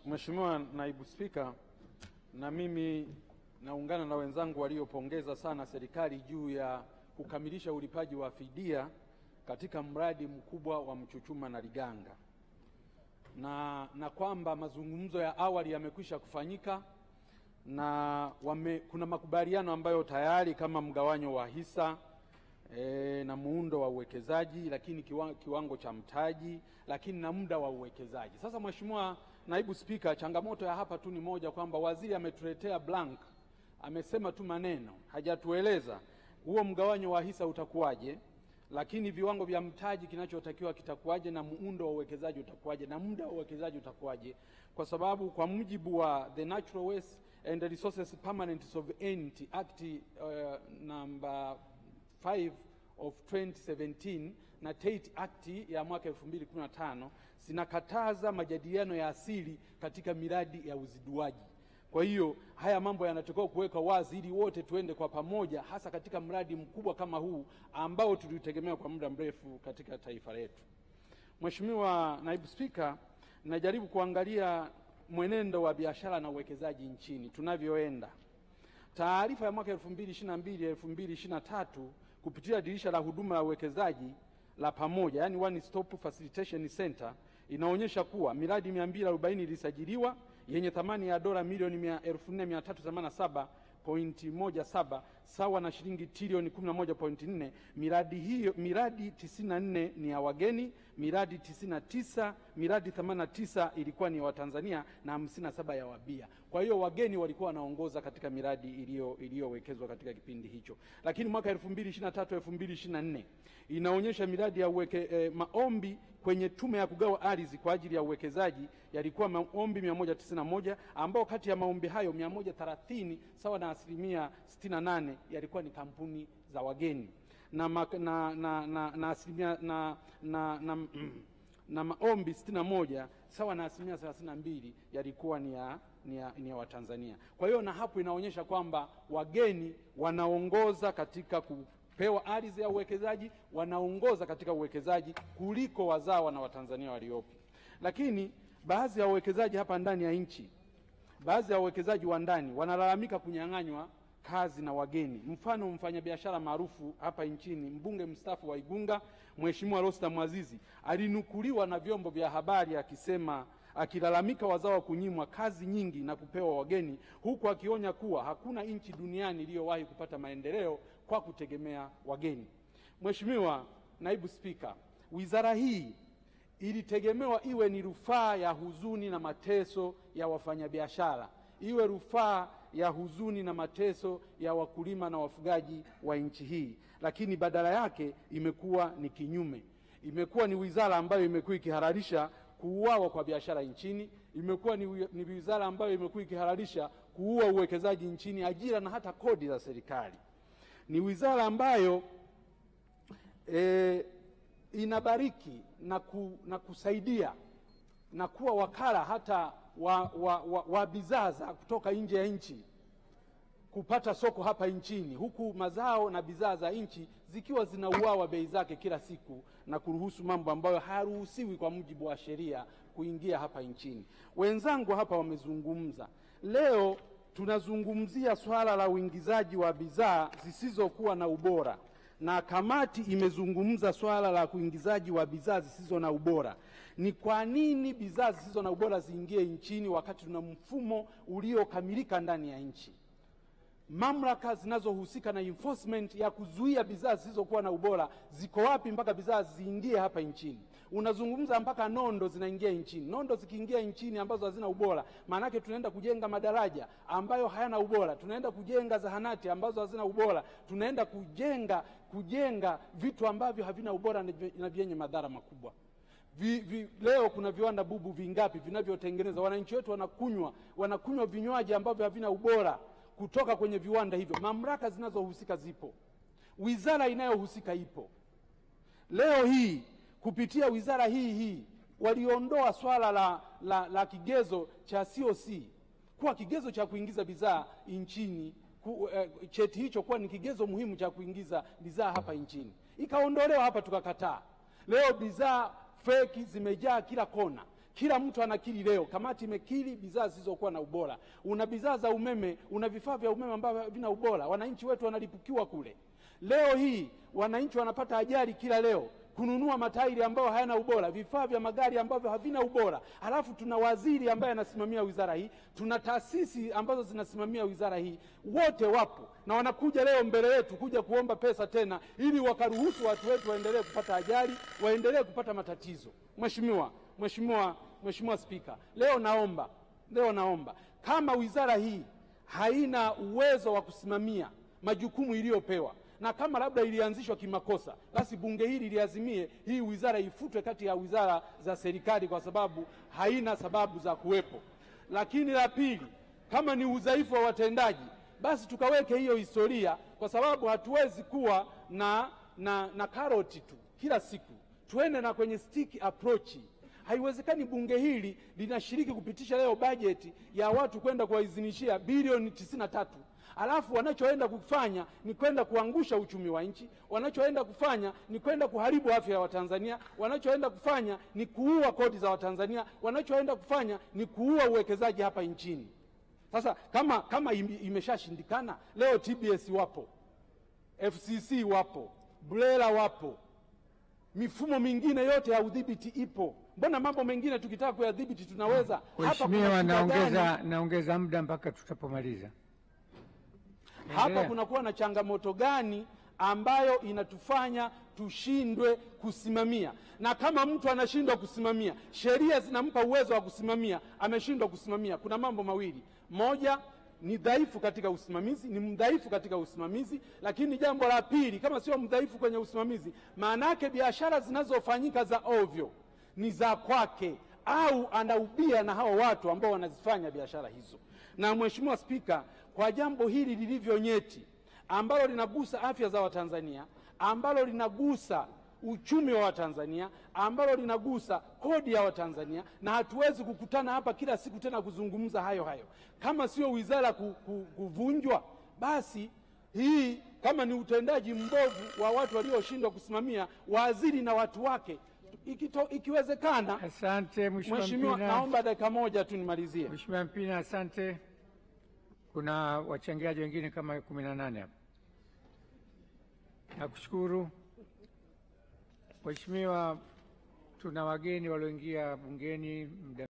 Mheshimiwa Naibu Spika, na mimi naungana na wenzangu waliopongeza sana serikali juu ya kukamilisha ulipaji wa fidia katika mradi mkubwa wa Mchuchuma na Liganga, na kwamba mazungumzo ya awali yamekwisha kufanyika na kuna makubaliano ambayo tayari kama mgawanyo wa hisa na muundo wa uwekezaji, lakini kiwango cha mtaji, lakini na muda wa uwekezaji. Sasa Mheshimiwa Naibu Spika, changamoto ya hapa tu ni moja, kwamba waziri ametuletea blank, amesema tu maneno, hajatueleza huo mgawanyo wa hisa utakuwaje, lakini viwango vya mtaji kinachotakiwa kitakuwaje, na muundo wa uwekezaji utakuwaje, na muda wa uwekezaji utakuwaje. Kwa sababu kwa mujibu wa The Natural Waste and Resources Permanent Sovereignty Act number 5 of 2017 na Tate Act ya mwaka 2015 zinakataza majadiliano ya asili katika miradi ya uziduaji. Kwa hiyo haya mambo yanatakiwa kuweka wazi ili wote tuende kwa pamoja, hasa katika mradi mkubwa kama huu ambao tulitegemea kwa muda mrefu katika taifa letu. Mheshimiwa Naibu Spika, najaribu kuangalia mwenendo wa biashara na uwekezaji nchini tunavyoenda. Taarifa ya mwaka 2022-2023 kupitia dirisha la huduma ya uwekezaji la pamoja, yani One Stop Facilitation Center, inaonyesha kuwa miradi 240 ilisajiliwa yenye thamani ya dola milioni 14,387.17 sawa na shilingi trilioni 11.4. Miradi 94 ni ya wageni, miradi 89 ilikuwa ni ya Watanzania na 57 ya wabia. Kwa hiyo wageni walikuwa wanaongoza katika miradi iliyowekezwa katika kipindi hicho. Lakini mwaka 2023-2024 inaonyesha miradi ya maombi kwenye tume ya kugawa ardhi kwa ajili ya uwekezaji yalikuwa maombi 191, ambao kati ya maombi hayo 130 sawa na 68% yalikuwa ni kampuni za wageni, na maombi 61 sawa na 32% yalikuwa ni ya Watanzania. Kwa hiyo na hapo inaonyesha kwamba wageni wanaongoza katika kupewa ardhi ya uwekezaji, wanaongoza katika uwekezaji kuliko wazawa na Watanzania waliopo. Lakini baadhi ya wawekezaji hapa ndani ya nchi, baadhi ya wawekezaji wa ndani wanalalamika kunyang'anywa kazi na wageni. Mfano, mfanyabiashara maarufu hapa nchini, mbunge mstaafu wa Igunga, Mheshimiwa Rostam Azizi, alinukuliwa na vyombo vya habari akisema, akilalamika wazawa kunyimwa kazi nyingi na kupewa wageni, huku akionya kuwa hakuna nchi duniani iliyowahi kupata maendeleo kwa kutegemea wageni. Mheshimiwa Naibu Spika, wizara hii ilitegemewa iwe ni rufaa ya huzuni na mateso ya wafanyabiashara, iwe rufaa ya huzuni na mateso ya wakulima na wafugaji wa nchi hii, lakini badala yake imekuwa ni kinyume. Imekuwa ni wizara ambayo imekuwa ikihalalisha kuuawa kwa biashara nchini, imekuwa ni wizara ambayo imekuwa ikihalalisha kuua uwekezaji nchini, ajira na hata kodi za serikali. Ni wizara ambayo inabariki na kusaidia na kuwa wakala hata wa bidhaa za kutoka nje ya nchi kupata soko hapa nchini, huku mazao na bidhaa za nchi zikiwa zinauawa bei zake kila siku na kuruhusu mambo ambayo hayaruhusiwi kwa mujibu wa sheria kuingia hapa nchini. Wenzangu hapa wamezungumza. Leo tunazungumzia swala la uingizaji wa bidhaa zisizokuwa na ubora, na kamati imezungumza swala la kuingizaji wa bidhaa zisizo na ubora. Ni kwa nini bidhaa zisizo na ubora ziingie nchini wakati tuna mfumo uliokamilika ndani ya nchi? Mamlaka zinazohusika na enforcement ya kuzuia bidhaa zisizokuwa na ubora ziko wapi mpaka bidhaa ziingie hapa nchini? Unazungumza mpaka nondo zinaingia nchini. Nondo zikiingia nchini ambazo hazina ubora, maana yake tunaenda kujenga madaraja ambayo hayana ubora, tunaenda kujenga zahanati ambazo hazina ubora, tunaenda kujenga vitu ambavyo havina ubora na vyenye madhara makubwa. Leo kuna viwanda bubu vingapi vinavyotengeneza, wananchi wetu wanakunywa vinywaji ambavyo havina ubora kutoka kwenye viwanda hivyo. Mamlaka zinazohusika zipo, wizara inayohusika ipo. Leo hii kupitia wizara hii waliondoa swala la kigezo cha COC kuwa kigezo cha kuingiza bidhaa nchini, cheti hicho kuwa ni kigezo muhimu cha kuingiza bidhaa hapa nchini. Ikaondolewa hapa, tukakataa. Leo bidhaa feki zimejaa kila kona. Kila mtu anakiri leo, kamati imekiri bidhaa zisizokuwa na ubora. Una bidhaa za umeme, una vifaa vya umeme ambavyo havina ubora, wananchi wetu wanalipukiwa kule. Leo hii wananchi wanapata ajali kila leo, kununua matairi ambayo hayana ubora, vifaa vya magari ambavyo havina ubora. Halafu tuna waziri ambaye anasimamia wizara hii, tuna taasisi ambazo zinasimamia wizara hii, wote wapo na wanakuja leo mbele yetu kuja kuomba pesa tena ili wakaruhusu watu wetu waendelee kupata ajali, waendelee kupata matatizo. Mheshimiwa Spika, leo naomba kama wizara hii haina uwezo wa kusimamia majukumu iliyopewa, na kama labda ilianzishwa kimakosa, basi bunge hili liazimie hii wizara ifutwe kati ya wizara za serikali kwa sababu haina sababu za kuwepo. Lakini la pili, kama ni udhaifu wa watendaji, basi tukaweke hiyo historia, kwa sababu hatuwezi kuwa na karoti tu kila siku, tuende na kwenye stick approach. Haiwezekani bunge hili linashiriki kupitisha leo bajeti ya watu kwenda kuwaidhinishia bilioni 93. Alafu wanachoenda kufanya ni kwenda kuangusha uchumi wa nchi, wanachoenda kufanya ni kwenda kuharibu afya ya Watanzania, wanachoenda kufanya ni kuua kodi za Watanzania, wanachoenda kufanya ni kuua uwekezaji hapa nchini. Sasa kama imeshashindikana, leo TBS wapo, FCC wapo, BRELA wapo, mifumo mingine yote ya udhibiti ipo. Mbona mambo mengine tukitaka kuyadhibiti tunaweza? Mheshimiwa, naongeza muda mpaka tutapomaliza. Hapa kunakuwa na changamoto gani ambayo inatufanya tushindwe kusimamia? Na kama mtu anashindwa kusimamia, sheria zinampa uwezo wa kusimamia, ameshindwa kusimamia, kuna mambo mawili: moja, ni dhaifu katika usimamizi, ni mdhaifu katika usimamizi. Lakini jambo la pili, kama sio mdhaifu kwenye usimamizi, maana yake biashara zinazofanyika za ovyo ni za kwake, au anaubia na hao watu ambao wanazifanya biashara hizo. Na Mheshimiwa Spika, kwa jambo hili lilivyo nyeti, ambalo linagusa afya za Watanzania, ambalo linagusa uchumi wa Watanzania, ambalo linagusa kodi ya Watanzania, na hatuwezi kukutana hapa kila siku tena kuzungumza hayo, kama sio wizara kuvunjwa, basi hii kama ni utendaji mbovu wa watu walioshindwa kusimamia, waziri na watu wake, ikiwezekana. Asante Mheshimiwa, naomba dakika moja tu nimalizie. Mheshimiwa Mpina, asante. Kuna wachangiaji wengine kama 18 hapa. Nakushukuru. Mheshimiwa, tuna wageni walioingia bungeni muda